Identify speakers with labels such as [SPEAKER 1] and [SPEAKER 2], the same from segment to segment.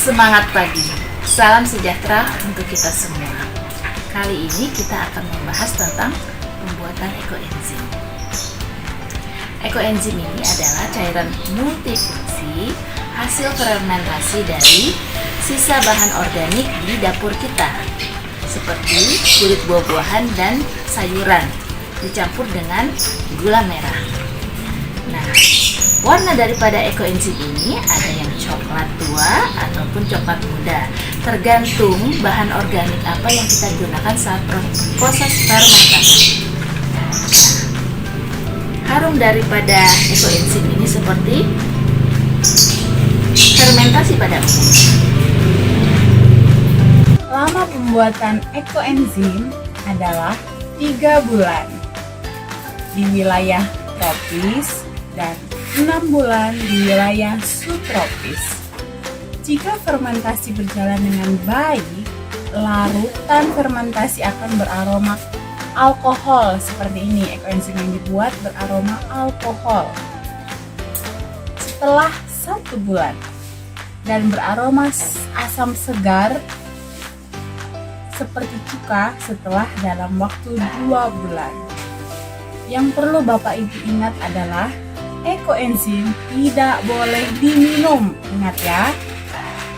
[SPEAKER 1] Semangat pagi, salam sejahtera untuk kita semua. Kali ini kita akan membahas tentang pembuatan ekoenzim. Ekoenzim ini adalah cairan multifungsi hasil fermentasi dari sisa bahan organik di dapur kita, seperti kulit buah-buahan dan sayuran, dicampur dengan gula merah. Nah, warna daripada ekoenzim ini ada yang coklat tua ataupun coklat muda, tergantung bahan organik apa yang kita gunakan saat proses fermentasi. Harum daripada ekoenzim ini seperti fermentasi pada umumnya.
[SPEAKER 2] Lama pembuatan ekoenzim adalah 3 bulan di wilayah tropis dan 6 bulan di wilayah subtropis. Jika fermentasi berjalan dengan baik, larutan fermentasi akan beraroma alkohol seperti ini. Ekoenzim yang dibuat beraroma alkohol. Setelah 1 bulan dan beraroma asam segar seperti cuka setelah dalam waktu 2 bulan. Yang perlu Bapak Ibu ingat adalah ekoenzim tidak boleh diminum, ingat ya,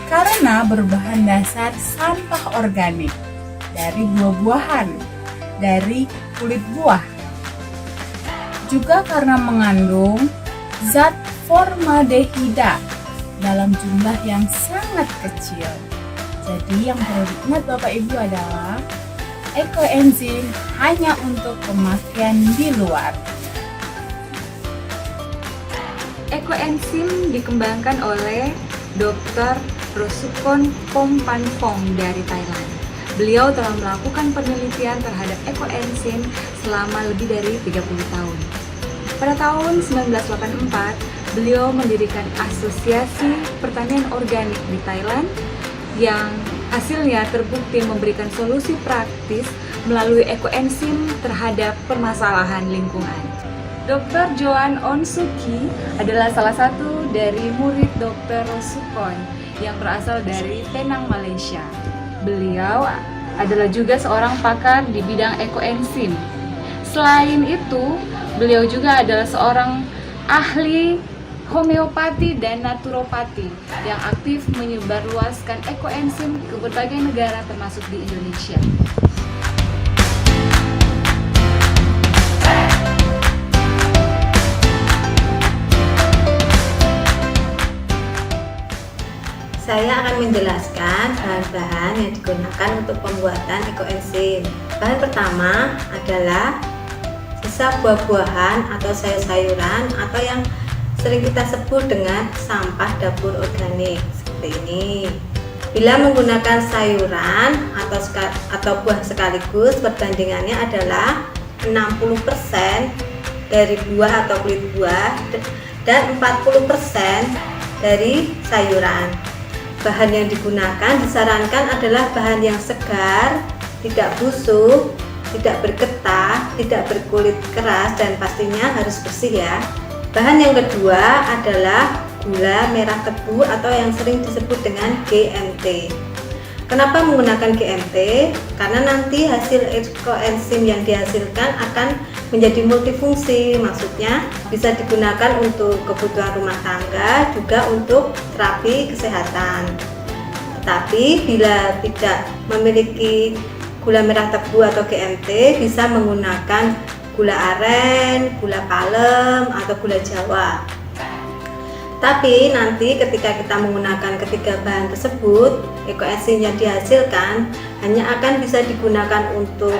[SPEAKER 2] karena berbahan dasar sampah organik dari buah-buahan, dari kulit buah, juga karena mengandung zat formaldehida dalam jumlah yang sangat kecil. Jadi yang perlu diingat Bapak Ibu adalah ekoenzim hanya untuk pemakaian di luar.
[SPEAKER 3] Ekoenzim dikembangkan oleh Dr. Rosukon Phompanphong dari Thailand. Beliau telah melakukan penelitian terhadap ekoenzim selama lebih dari 30 tahun. Pada tahun 1984, beliau mendirikan Asosiasi Pertanian Organik di Thailand yang hasilnya terbukti memberikan solusi praktis melalui ekoenzim terhadap permasalahan lingkungan. Dr. Joan Onsuki adalah salah satu dari murid Dr. Rosukon yang berasal dari Penang, Malaysia. Beliau adalah juga seorang pakar di bidang ekoenzim. Selain itu, beliau juga adalah seorang ahli homeopati dan naturopati yang aktif menyebarluaskan ekoenzim ke berbagai negara termasuk di Indonesia.
[SPEAKER 4] Saya akan menjelaskan bahan-bahan yang digunakan untuk pembuatan ekoenzim. Bahan pertama adalah sisa buah-buahan atau sayur-sayuran atau yang sering kita sebut dengan sampah dapur organik seperti ini. Bila menggunakan sayuran atau buah sekaligus, perbandingannya adalah 60% dari buah atau kulit buah dan 40% dari sayuran. Bahan yang digunakan disarankan adalah bahan yang segar, tidak busuk, tidak bergetah, tidak berkulit keras, dan pastinya harus bersih ya. Bahan yang kedua adalah gula merah tebu atau yang sering disebut dengan GMT. Kenapa menggunakan GMT? Karena nanti hasil ekoenzim yang dihasilkan akan menjadi multifungsi, maksudnya bisa digunakan untuk kebutuhan rumah tangga, juga untuk terapi kesehatan. Tetapi bila tidak memiliki gula merah tebu atau GMT, bisa menggunakan gula aren, gula palem, atau gula jawa. Tapi nanti ketika kita menggunakan ketiga bahan tersebut, ekoenzim yang dihasilkan hanya akan bisa digunakan untuk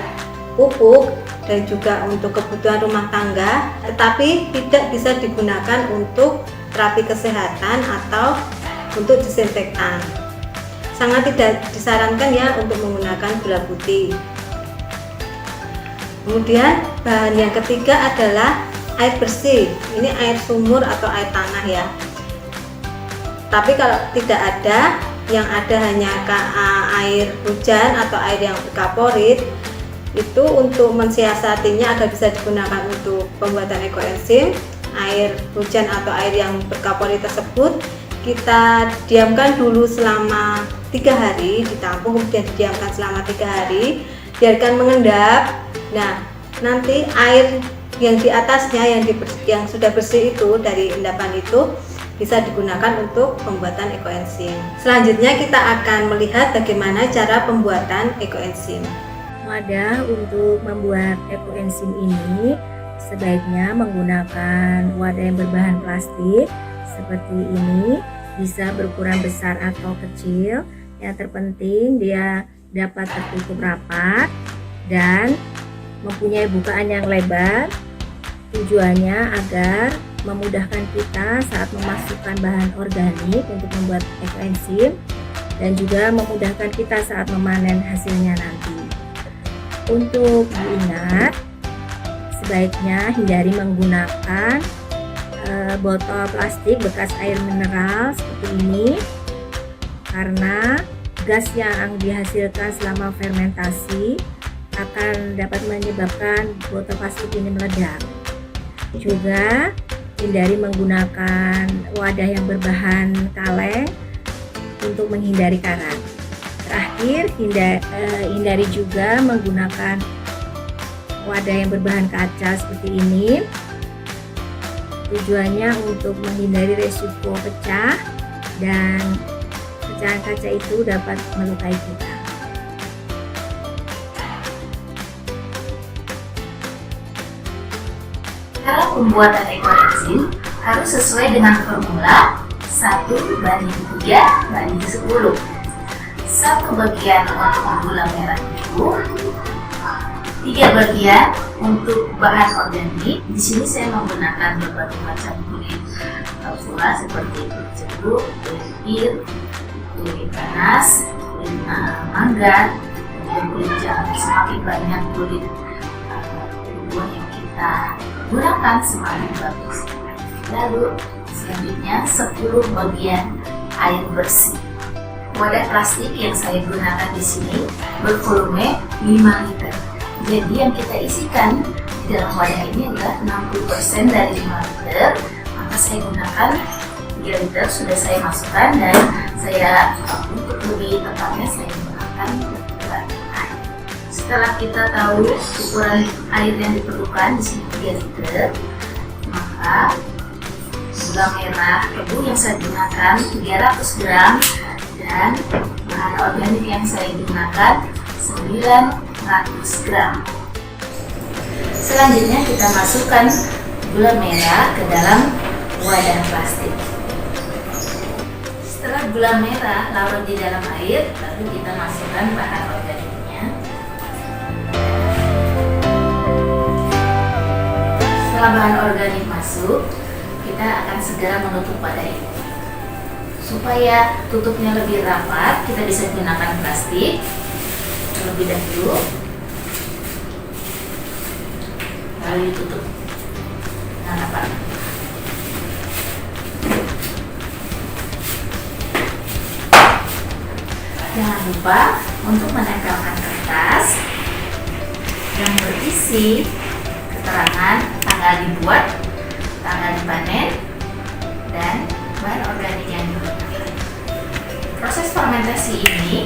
[SPEAKER 4] pupuk dan juga untuk kebutuhan rumah tangga, tetapi tidak bisa digunakan untuk terapi kesehatan atau untuk disinfektan. Sangat tidak disarankan ya untuk menggunakan gula putih. Kemudian bahan yang ketiga adalah air bersih. Ini air sumur atau air tanah ya. Tapi kalau tidak ada, yang ada hanya air hujan atau air yang berkaporit, itu untuk mensiasatinya agar bisa digunakan untuk pembuatan ekoenzim, air hujan atau air yang berkaporit tersebut kita diamkan dulu selama 3 hari, ditampung kemudian didiamkan selama 3 hari, biarkan mengendap. Nah, nanti air yang di atasnya yang sudah bersih itu dari endapan itu bisa digunakan untuk pembuatan ekoenzim. Selanjutnya kita akan melihat bagaimana cara pembuatan ekoenzim.
[SPEAKER 5] Wadah untuk membuat ekoenzim ini sebaiknya menggunakan wadah yang berbahan plastik seperti ini, bisa berukuran besar atau kecil. Yang terpenting dia dapat tertutup rapat dan mempunyai bukaan yang lebar. Tujuannya agar memudahkan kita saat memasukkan bahan organik untuk membuat ekoenzim dan juga memudahkan kita saat memanen hasilnya nanti. Untuk diingat, sebaiknya hindari menggunakan botol plastik bekas air mineral seperti ini karena gas yang dihasilkan selama fermentasi akan dapat menyebabkan botol plastik ini meledak. Juga hindari menggunakan wadah yang berbahan kaleng untuk menghindari karat. Terakhir, hindari juga menggunakan wadah yang berbahan kaca seperti ini. Tujuannya untuk menghindari resiko pecah dan pecahan kaca itu dapat melukai kita.
[SPEAKER 1] Cara pembuatan ekoenzim harus sesuai dengan formula 1:3:10. 1 bagian untuk gula merah itu, 3 bagian untuk bahan organik. Di sini saya menggunakan berbagai macam kulit pula seperti kulit jeruk, kulit pir, kulit panas, kulit mangga, dan kulit jamur. Semakin banyak kulit buah yang kita gunakan semakin bagus. Lalu selanjutnya 10 bagian air bersih. Wadah plastik yang saya gunakan di sini bervolume 5 liter. Jadi yang kita isikan di dalam wadah ini adalah 60% dari 5 liter. Maka saya gunakan 3 liter sudah saya masukkan dan saya untuk lebih tepatnya saya gunakan air. Setelah kita tahu ukuran air yang diperlukan di sini 3 liter, maka gula merah tebu yang saya gunakan 300 gram dan bahan organik yang saya gunakan 900 gram. Selanjutnya kita masukkan gula merah ke dalam wadah plastik. Setelah gula merah larut di dalam air, lalu kita masukkan bahan organiknya. Setelah bahan organik masuk, kita akan segera menutup wadah ini. Supaya tutupnya lebih rapat, kita bisa gunakan plastik terlebih dahulu, lalu ditutup dengan rapat. Jangan lupa untuk menempelkan kertas yang berisi keterangan tanggal dibuat, tanggal dipanen, dan bahan organik yang digunakan. Proses fermentasi ini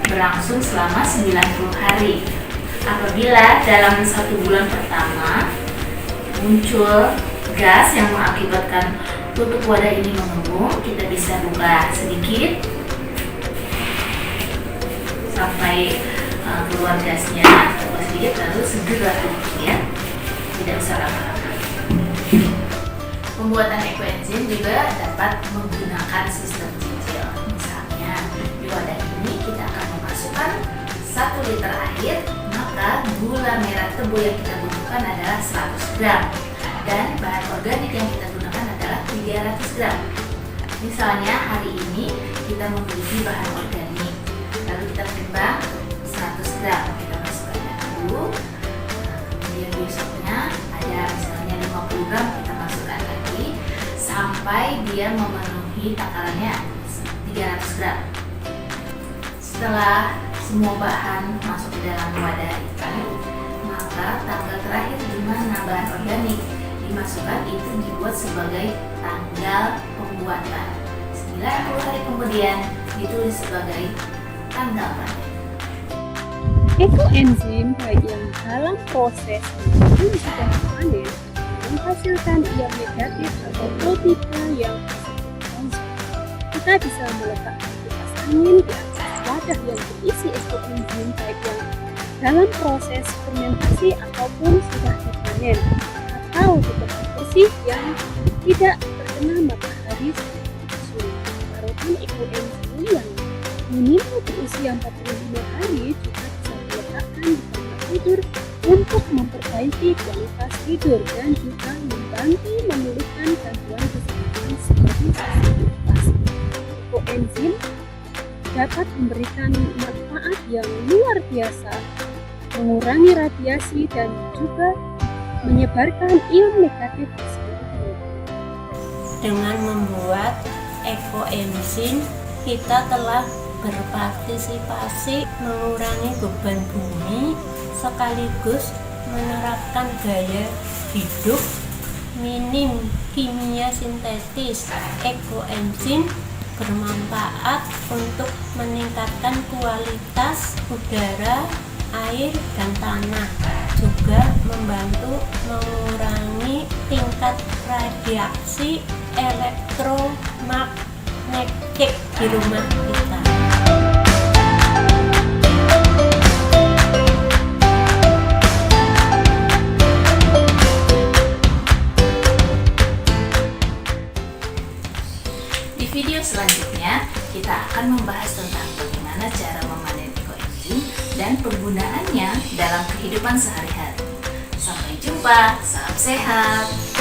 [SPEAKER 1] berlangsung selama 90 hari. Apabila dalam 1 bulan pertama muncul gas yang mengakibatkan tutup wadah ini mengembung, kita bisa buka sedikit sampai keluar gasnya, sedikit lalu segera tutup ya, tidak usah lama-lama. Pembuatan ekoenzim juga dapat menggunakan sistem cicil. Misalnya di wadah ini kita akan memasukkan 1 liter air, maka gula merah tebu yang kita butuhkan adalah 100 gram dan bahan organik yang kita gunakan adalah 300 gram. Misalnya hari ini kita memiliki bahan organik, lalu kita timbang 100 gram, kita masukkan dulu. Kemudian besoknya ada misalnya 50 gram, kita masukkan lagi sampai dia memenuhi takarannya 300 gram. Setelah semua bahan masuk ke dalam wadah itu, maka tanggal terakhir di mana bahan organik dimasukkan itu dibuat sebagai tanggal pembuatan 9 90 hari kemudian ditulis sebagai tanggal panen.
[SPEAKER 6] Ekoenzim baik yang dalam proses maupun sudah dipanen menghasilkan ion negatif atau protein yang positif. Kita bisa meletakkan kipas angin di atas wadah yang berisi ekoenzim baik yang dalam proses fermentasi ataupun sudah dipanen, atau di tempat bersih yang tidak terkena matahari seperti surya. Parutan ekoenzim yang minimal berusia 45 hari juga bisa diletakkan di kamar tidur untuk memperbaiki kualitas tidur dan juga membantu memulihkan gangguan kesehatan seperti sensitivitas. Ekoenzim dapat memberikan manfaat yang luar biasa, mengurangi radiasi dan juga menyebarkan ion negatif di seluruh tubuh.
[SPEAKER 7] Dengan membuat ekoenzim, kita telah berpartisipasi mengurangi beban bumi sekaligus menerapkan gaya hidup minim kimia sintetis. Ekoenzim bermanfaat untuk meningkatkan kualitas udara, air, dan tanah, juga membantu mengurangi tingkat radiasi elektromagnetik di rumah kita.
[SPEAKER 1] Di video selanjutnya, kita akan membahas tentang bagaimana cara memanen ekoenzim dan penggunaannya dalam kehidupan sehari-hari. Sampai jumpa, salam sehat!